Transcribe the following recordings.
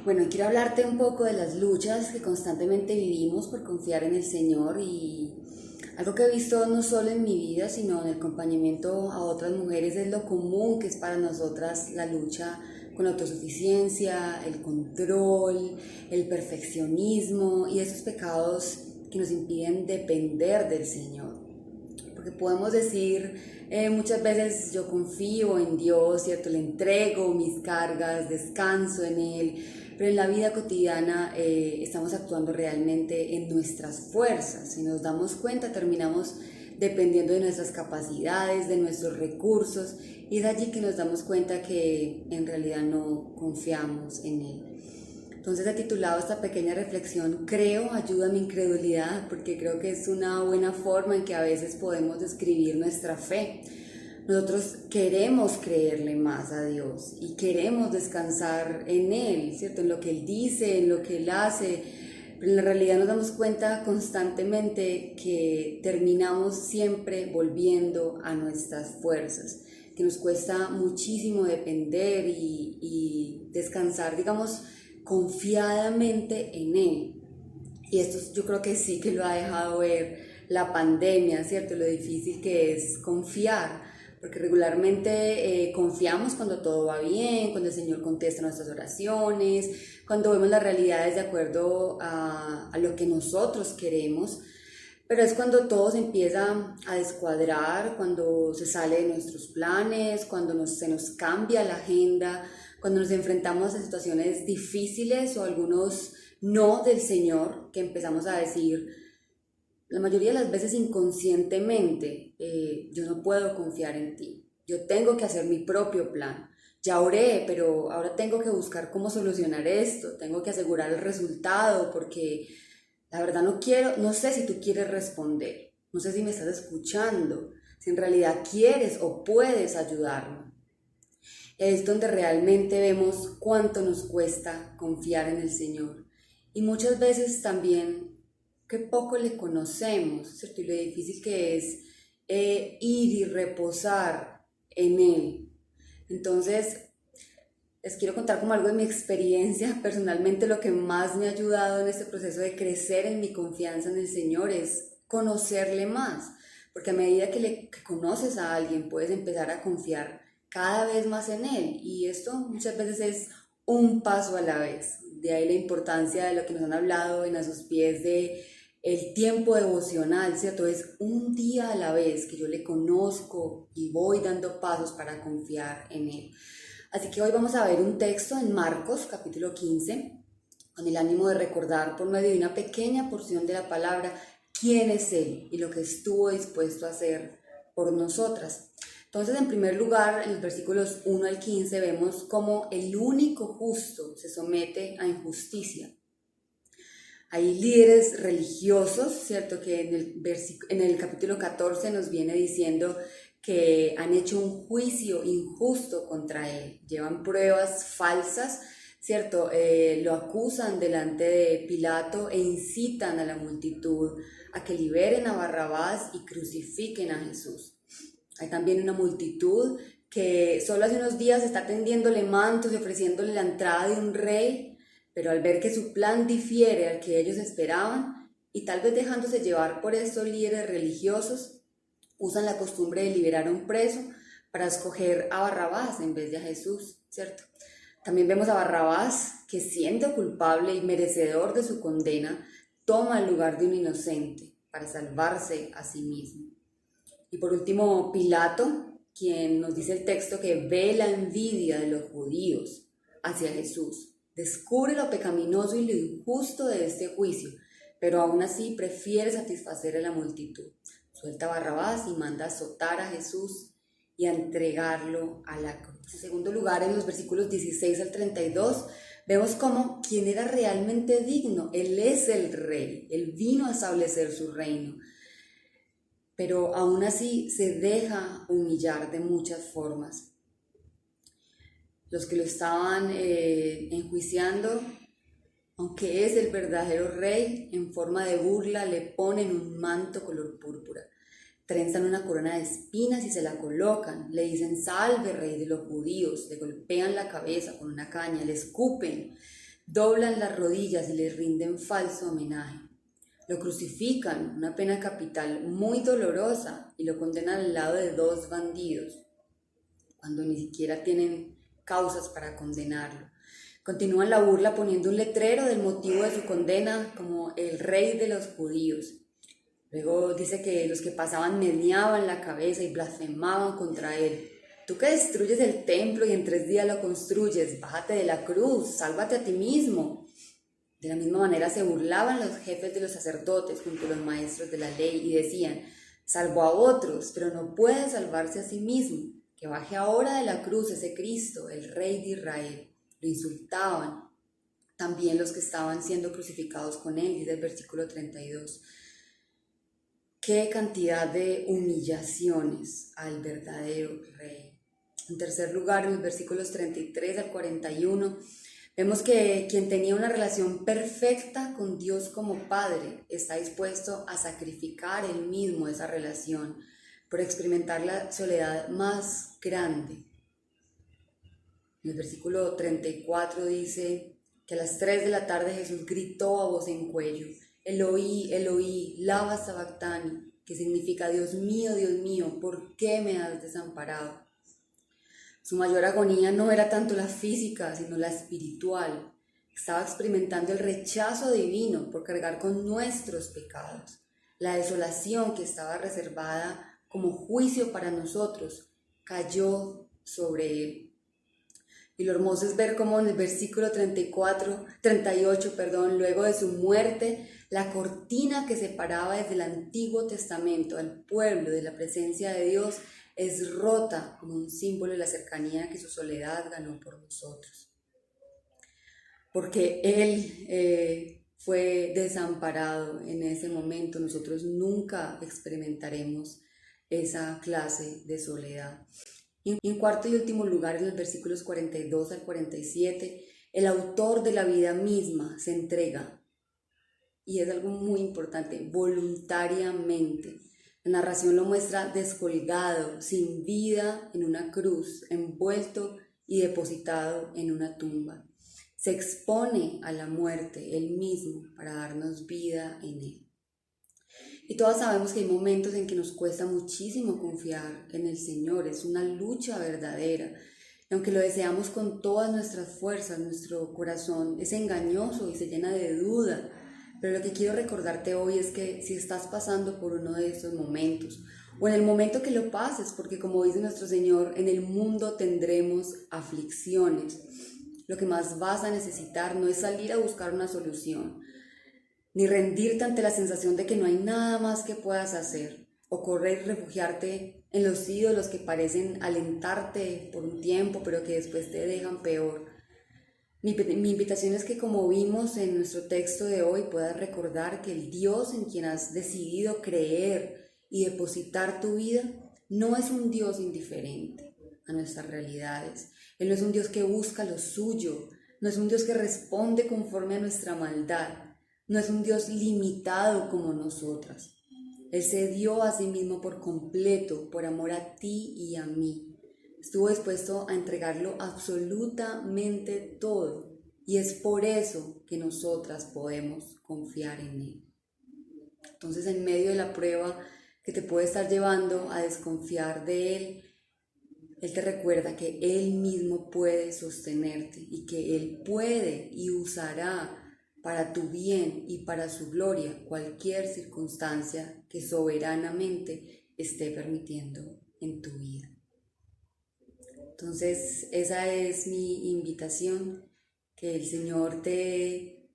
Bueno, quiero hablarte un poco de las luchas que constantemente vivimos por confiar en el Señor y algo que he visto no solo en mi vida, sino en el acompañamiento a otras mujeres es lo común que es para nosotras la lucha con la autosuficiencia, el control, el perfeccionismo y esos pecados que nos impiden depender del Señor. Porque podemos decir muchas veces yo confío en Dios, ¿cierto? Le entrego mis cargas, descanso en Él, pero en la vida cotidiana estamos actuando realmente en nuestras fuerzas. Si nos damos cuenta, terminamos dependiendo de nuestras capacidades, de nuestros recursos, y es allí que nos damos cuenta que en realidad no confiamos en Él. Entonces he titulado esta pequeña reflexión Creo, ayuda a mi incredulidad, porque creo que es una buena forma en que a veces podemos describir nuestra fe. Nosotros queremos creerle más a Dios y queremos descansar en Él, ¿cierto? En lo que Él dice, en lo que Él hace, pero en la realidad nos damos cuenta constantemente que terminamos siempre volviendo a nuestras fuerzas, que nos cuesta muchísimo depender y descansar, digamos, confiadamente en Él. Y esto yo creo que sí que lo ha dejado ver la pandemia, ¿cierto? Lo difícil que es confiar, porque regularmente confiamos cuando todo va bien, cuando el Señor contesta nuestras oraciones, cuando vemos las realidades de acuerdo a lo que nosotros queremos, pero es cuando todo se empieza a descuadrar, cuando se sale de nuestros planes, cuando se nos cambia la agenda, cuando nos enfrentamos a situaciones difíciles o algunos no del Señor, que empezamos a decir, la mayoría de las veces inconscientemente, yo no puedo confiar en ti, yo tengo que hacer mi propio plan. Ya oré, pero ahora tengo que buscar cómo solucionar esto, tengo que asegurar el resultado porque la verdad no quiero, no sé si tú quieres responder, no sé si me estás escuchando, si en realidad quieres o puedes ayudarme. Es donde realmente vemos cuánto nos cuesta confiar en el Señor. Y muchas veces también que poco le conocemos, ¿cierto? Y lo difícil que es ir y reposar en Él. Entonces, les quiero contar como algo de mi experiencia. Personalmente, lo que más me ha ayudado en este proceso de crecer en mi confianza en el Señor es conocerle más. Porque a medida que conoces a alguien, puedes empezar a confiar cada vez más en Él. Y esto muchas veces es un paso a la vez. De ahí la importancia de lo que nos han hablado en A sus pies de el tiempo devocional, ¿cierto? Es un día a la vez que yo le conozco y voy dando pasos para confiar en Él. Así que hoy vamos a ver un texto en Marcos, capítulo 15, con el ánimo de recordar por medio de una pequeña porción de la palabra quién es Él y lo que estuvo dispuesto a hacer por nosotras. Entonces, en primer lugar, en los versículos 1 al 15 vemos cómo el único justo se somete a injusticia. Hay líderes religiosos, ¿cierto? Que en el capítulo 14 nos viene diciendo que han hecho un juicio injusto contra él. Llevan pruebas falsas, ¿cierto? Lo acusan delante de Pilato e incitan a la multitud a que liberen a Barrabás y crucifiquen a Jesús. Hay también una multitud que solo hace unos días está tendiéndole mantos y ofreciéndole la entrada de un rey, pero al ver que su plan difiere al que ellos esperaban y tal vez dejándose llevar por estos líderes religiosos, usan la costumbre de liberar a un preso para escoger a Barrabás en vez de a Jesús, ¿cierto? También vemos a Barrabás que siendo culpable y merecedor de su condena, toma el lugar de un inocente para salvarse a sí mismo. Y por último, Pilato, quien nos dice el texto que ve la envidia de los judíos hacia Jesús, descubre lo pecaminoso y lo injusto de este juicio, pero aún así prefiere satisfacer a la multitud. Suelta a Barrabás y manda azotar a Jesús y a entregarlo a la cruz. En segundo lugar, en los versículos 16 al 32, vemos cómo quien era realmente digno, Él es el rey, Él vino a establecer su reino, pero aún así se deja humillar de muchas formas. Los que lo estaban enjuiciando, aunque es el verdadero rey, en forma de burla le ponen un manto color púrpura, trenzan una corona de espinas y se la colocan, le dicen salve rey de los judíos, le golpean la cabeza con una caña, le escupen, doblan las rodillas y le rinden falso homenaje. Lo crucifican, una pena capital muy dolorosa, y lo condenan al lado de 2 bandidos, cuando ni siquiera tienen causas para condenarlo. Continúan la burla poniendo un letrero del motivo de su condena como el rey de los judíos. Luego dice que los que pasaban meneaban la cabeza y blasfemaban contra él. Tú que destruyes el templo y en 3 días lo construyes, bájate de la cruz, sálvate a ti mismo. De la misma manera se burlaban los jefes de los sacerdotes junto a los maestros de la ley y decían: salvó a otros, pero no puede salvarse a sí mismo. Que baje ahora de la cruz ese Cristo, el Rey de Israel. Lo insultaban también los que estaban siendo crucificados con él, dice el versículo 32. Qué cantidad de humillaciones al verdadero Rey. En tercer lugar, en los versículos 33 al 41, vemos que quien tenía una relación perfecta con Dios como Padre está dispuesto a sacrificar él mismo esa relación por experimentar la soledad más grande. En el versículo 34 dice que a las 3 de la tarde Jesús gritó a voz en cuello: Eloí, Eloí, lama sabactani, que significa Dios mío, ¿por qué me has desamparado? Su mayor agonía no era tanto la física, sino la espiritual. Estaba experimentando el rechazo divino por cargar con nuestros pecados, la desolación que estaba reservada como juicio para nosotros cayó sobre él. Y lo hermoso es ver cómo en el versículo 38, luego de su muerte, la cortina que separaba desde el Antiguo Testamento al pueblo de la presencia de Dios es rota como un símbolo de la cercanía que su soledad ganó por nosotros. Porque Él fue desamparado en ese momento, nosotros nunca experimentaremos esa clase de soledad. Y en cuarto y último lugar, en los versículos 42 al 47, el autor de la vida misma se entrega, y es algo muy importante, voluntariamente. La narración lo muestra descolgado, sin vida, en una cruz, envuelto y depositado en una tumba. Se expone a la muerte él mismo para darnos vida en él. Y todos sabemos que hay momentos en que nos cuesta muchísimo confiar en el Señor, es una lucha verdadera. Y aunque lo deseamos con todas nuestras fuerzas, nuestro corazón es engañoso y se llena de duda. Pero lo que quiero recordarte hoy es que si estás pasando por uno de estos momentos, o en el momento que lo pases, porque como dice nuestro Señor, en el mundo tendremos aflicciones. Lo que más vas a necesitar no es salir a buscar una solución, ni rendirte ante la sensación de que no hay nada más que puedas hacer, o correr y refugiarte en los ídolos que parecen alentarte por un tiempo, pero que después te dejan peor. Mi invitación es que, como vimos en nuestro texto de hoy, puedas recordar que el Dios en quien has decidido creer y depositar tu vida no es un Dios indiferente a nuestras realidades. Él no es un Dios que busca lo suyo, no es un Dios que responde conforme a nuestra maldad, no es un Dios limitado como nosotras. Él se dio a sí mismo por completo, por amor a ti y a mí. Estuvo dispuesto a entregarlo absolutamente todo, y es por eso que nosotras podemos confiar en Él. Entonces, en medio de la prueba que te puede estar llevando a desconfiar de Él, Él te recuerda que Él mismo puede sostenerte y que Él puede y usará para tu bien y para su gloria cualquier circunstancia que soberanamente esté permitiendo en tu vida. Entonces, esa es mi invitación, que el Señor te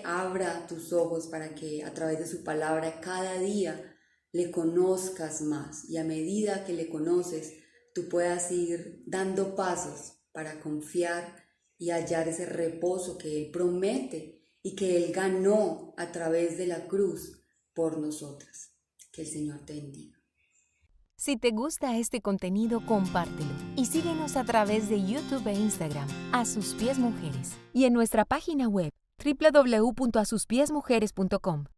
abra tus ojos para que a través de su palabra cada día le conozcas más, y a medida que le conoces, tú puedas ir dando pasos para confiar y hallar ese reposo que Él promete y que Él ganó a través de la cruz por nosotras. Que el Señor te bendiga. Si te gusta este contenido, compártelo y síguenos a través de YouTube e Instagram, A Sus Pies Mujeres, y en nuestra página web www.asuspiesmujeres.com.